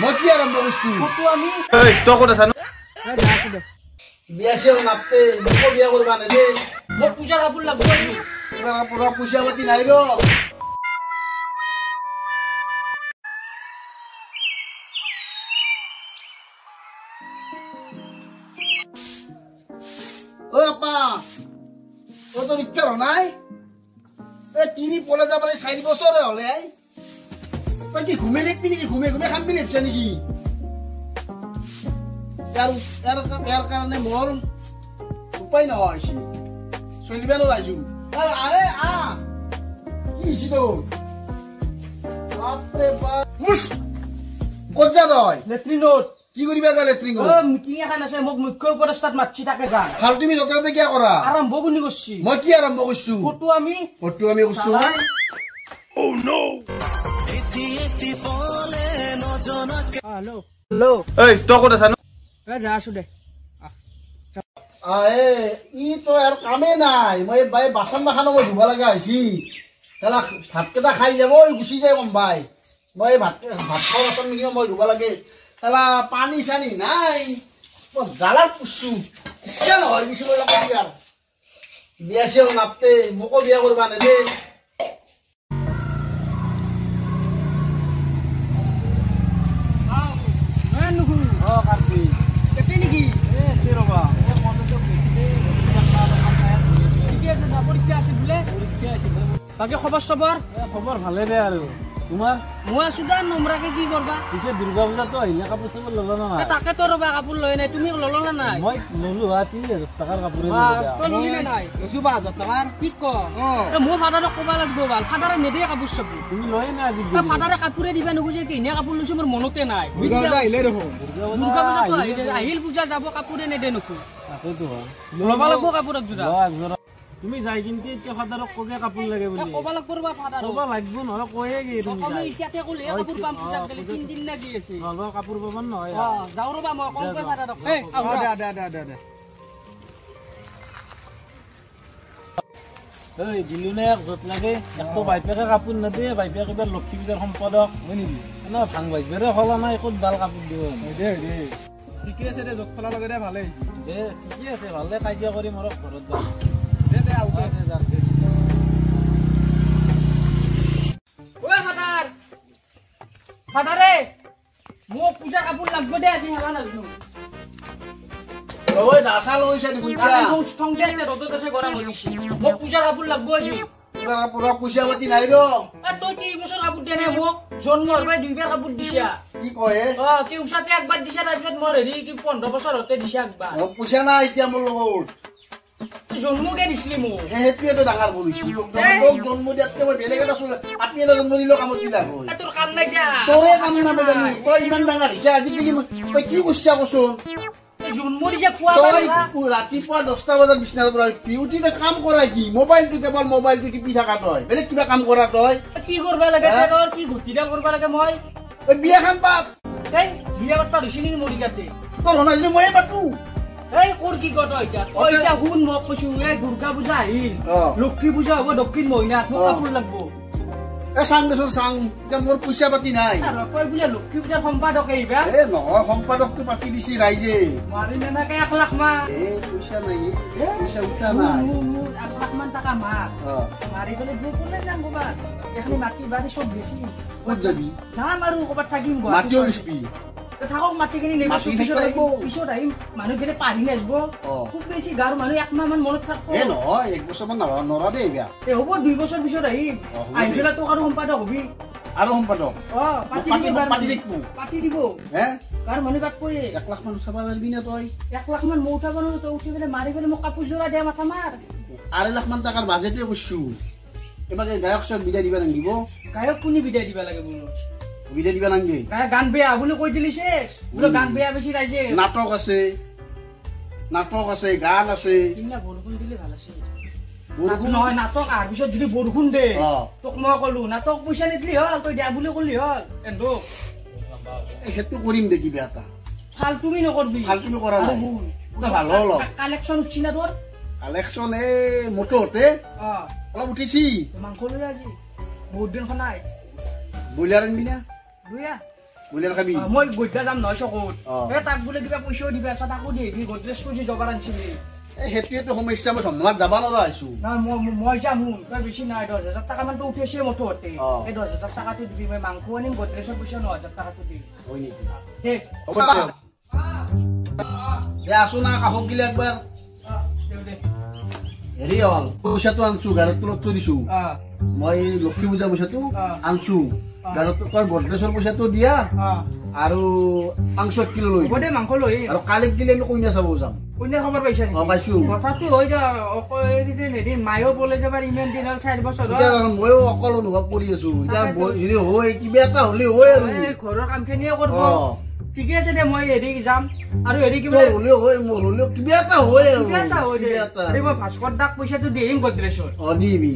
মই কি আৰম্ভ কৰিছো ফটো আমি এই তই ক'ত আছা আছো দে বিয়া চিয়া নাপতে মোক বিয়া কৰবা নে দেই মোক পূজাৰ কাপোৰ লাগব পুৰা পইচা পাতি নাই ৰ ও আপা ও তো রিক্সা নাই এ তিনি পলে যাবারে 4 বছরে হলে তুই কি ঘুমে দেখবি নাকি ঘুমে ঘুমে খাবি লেপছা নাকি यार কারণে মোর উপায় না হয় চলিবে না রাজু আরে আ কি ছিল বাপরে বাপ মুস কোজা রয় লেট্রিনত কি করিবা গা লেট্রিন ও মিটিং এখন আছে মোক মুখ্য উপদেষ্টাত মাতছি তাকে যা খাল তুমি যততে কি কৰা আৰম্ভ কোনি কৰছি মই কি আৰম্ভ কৰিছো ফটো আমি কৰিছো Oh no হ্যালো হ্যালো এই তই ক'ত আছা যা আছো দে আয়ে ই তো আর কামে নাই মই বাই বাসন মাখানো মই ধুবা লাগা হইছি তালা ভাত কেটা খাই যাব গুছি যায় কোনবাই মই ভাত খাওয়া বাসন মিলি মই ধুবা লাগে তালা পানি চানি নাই মই জালার পুছু ইচ্ছা নহয় কিছু মই লাগা দিয়ার বিয়া চিয়া নাপতে মোকো বিয়া করবা নে দেই বাকি খবর সবর খবর ভালে দে আৰু তোমাৰ মই আছো দা নম্বৰাকে কি কৰবা পিছে দুৰ্গা পূজা তো আহিলে কাপোৰ চাপোৰ ল'লা না নাই তাকে তো ৰবা কাপোৰ লয় নাই তুমি ললো না নাই মই ললো 3000 টাকাৰ কাপোৰে তো ললি না নাই এসু 5000 টাকাৰ কি ক মোৰ ফাদারক কবা লাগব ভাল ফাদারে নেদে কাপোর চাপোর তুমি লয় না আজি ফাদারে কাপোরে দিবা নুখুজে কিনে কাপোর লৈছো মোৰ মনতে নাই দুর্গা পূজা আহিলে দেখোন দুর্গা পূজা তো আহিল পূজা যাব কাপোরে নেদে নুখু তাকেতো লবা লাগব কাপোর একজোড়া একজোড়া তুমি যাই কিন্তু এতিয়া ফাদাৰক কগে কাপোৰ লাগে বুলি কবা লাগব ৰবা ফাদাৰ কবা লাগব নহয় কয়ে গে তুমি আমি ইতিয়াতে কলে কাপোৰ পাম পূজা গলে 3 দিন লাগি আছে নলবা কাপোৰ পাবন নহয় যাও ৰবা মই কম কৈ ফাদাৰক এই এই দিলু নে এক যত লাগে একটো বাইপেকে কাপোৰ নদে বাইপেকে এবাৰ লক্ষী পূজাৰ সম্পাদক হয় নেকি না ভাং বাইপেৰে হলা নাই ক'ত ভাল কাপোৰ দিব দে ঠিকে আছে দে যত খলা লগে দে ভালে হৈছে দে ঠিকে আছে ভালে কাজিয়া কৰি মৰক ঘৰত দে দে আউট দে যা ওই ফাদাৰ ফাদাৰে মোক পূজা কাপোৰ লাগব দে আজি হালা নাজনো ওই দাসা লইছে দি বুইতা মোক ষ্টং দে ৰদত আছে গৰম হৈ গৈছি মোক পূজা কাপোৰ লাগব আজি পুৰা পয়সা পাতি নাই ৰ তই কি বছৰ কাপোৰ দে নাই মোক জন্মৰ পৰা দুইবাৰ কাপোৰ দিছা কি কয় কি উষাতে একবাৰ দিছা তাৰপিছত মোৰ হেৰি কি 15 বছৰ হতে দিছা একবাৰ পয়সা নাই এতিয়া মোৰ লগত জন্মকে দিছিলি মোক হেতুয়ে তো ডাঙৰ কৰিছো মোক জন্ম দিয়াতকে মই বেলেগ এটা চলে আপনি এটা জন্ম দিলো কামত কি লাগব তোৰ কাম নাই যা তোৰে কাম না জানো তই ইমান ডাঙৰ হিচা আজি কি তই কি কৈছা কচোন জন্ম দিছা খোৱা তই ৰাতিপুৱা 10টা বজাত বিছনাৰ পৰা পিউটিতে কাম কৰা কি মোবাইলটো কেৱল মোবাইলটো টিপি থাকা তই বেলেগ কিবা কাম কৰা তই কি কৰবা লাগে তোৰ কি ঘটিলা কৰবা লাগে মই ওই বিয়াখান পাপ এই বিয়া পাতবা দিছি নেকি মৰি কাটে তোৰ হনা যদি ময়ে পাতো এই কোৰ কি কথা এতিয়া শুন মোক কৈছো এই দুৰ্গা পূজা আহিল লক্ষ্মী পূজা হ'ব দক্ষিণ মহিনাত মোক কাপোৰ লাগব চাং দেচোন চাং এতিয়া মোৰ পইচা পাতি নাই তই বোলে লক্ষ্মী পূজাৰ সম্পাদক আহিবা নহয় সম্পাদকটো পাতি দিছি ৰাইজে মাৰি নেনাকে 1 লাখ মান পইচা নাই পইচা উঠা নাই 1 লাখ মান টকা মাৰ মাৰি গলে দুপলে যাম ক'বাত এখানি মাটি বাৰী চব বেছি ক'ত যাবি যাম আৰু ক'বাত থাকিম মাটিও বেচবি থাকক মাটিখিনি নেব পিছত আহিম মানুহখিনি পাৰি নাযাব খুব বেছি গাঁৱৰ মানুহ 1 মাহ মান মনত থাকব নহয় 1 বছৰ মান নৰা দেই বিয়া হ'ব 2 বছৰ পিছত আহিম আহি পেলাই তোক আৰু সম্পাদক হবি আৰু সম্পাদক পাতি দিব গাঁৱৰ মানুহ তাত কৈ 1 লাখ মান উঠাব পাৰিবি না তই 1 লাখ মান মই উঠাব নোৱাৰো তই উঠি পেলাই মাৰি পেলাই মোক কাপোৰ জোৰা দিয়া মাথা মাৰ 2.5 লাখ মান টকাৰ বাজেটে কৈছো এবাৰ গায়ক চক বিদায় দিবা লাগিব গায়ক কোনি বিদায় দিবা লাগে বোলো বিদায় দিবা নাংগে গান বেয়া বুলি কৈ দিলি শেষ বোলো গান বেয়া বেছি ৰাইজে নাটক আছে গান আছে কিনা বৰষুণ দিলে ভাল আছে বৰষুণ নহয় নাটক আৰ পিছত যদি বৰষুণ দে তোক মই কলো নাটক পইচা নিদিলি হল তই দিয়া বুলি কলি হল এন্দো হেতু কৰিম দে কিবা এটা ফাল তুমি নকৰবি ফাল তুমি কৰা নাই ভাল হল কালেকচন উঠছি না তোৰ কালেকচন মোটতে অলপ উঠিছি মাংস লৈ আজি বহুত দিন খনাই ব্ৰইলাৰ আনবি না বুলিয়ান খাবি মই গইটা যাম নহয় চকুত অ। তাক বোলে কিবা পইচাও দিবা আছে তাকো দিবি গডৰেজটো যে জবাৰ আনিছিলি সেইটোৱেতো সমস্যা মই ধৰ্মত যাব নোৱাৰা হৈছো মই যাম তই বেছি নাই 10,000 টকা মানতো উঠিছে মুঠতে অ। এই 10,000 টকাটো দিবি মই মাংস আনিম গডৰেজৰ পইচা 9,000 টকাটো দিবি হয় নেকি দেখ হ'ব দে আছো না কাষক দিলে একবাৰ হেৰি হ'ল পইচাটো আনছো গাড়ীত তলত থৈ দিছো মই লক্ষী পূজা পইচাটো আনছো গাড়ীত তই গডৰেজৰ পইচাটো দিয়া আৰু মাংস 1 কিলো লৈ দে মাংস লৈ আৰু কালিক দিলে আমি কইনা চাব যাম কোনে খবৰ পাইছা অ পাইছো কথাটো হৈ যা হেৰি মায়েও বোলে যাবাৰ ইমান দিন হ'ল 4 বছৰ এতিয়া ময়ো অকল অনুভৱ কৰি আছো এতিয়া যদি হয় কিবা এটা হ'লে হয় আৰু ঘৰৰ কামখিনিয়ে কৰিব অ ঠিকে আছে দে মই হেৰি যাম আৰু হেৰি কিবা তোৰ হ'লেও হয় মোৰ হ'লেও কিবা এটা হয় আৰু কিবা এটা হৈ দে কিবা এটা মই ভাস্কৰ দাক পইচাটো দিম গডৰেজৰ অ দিবি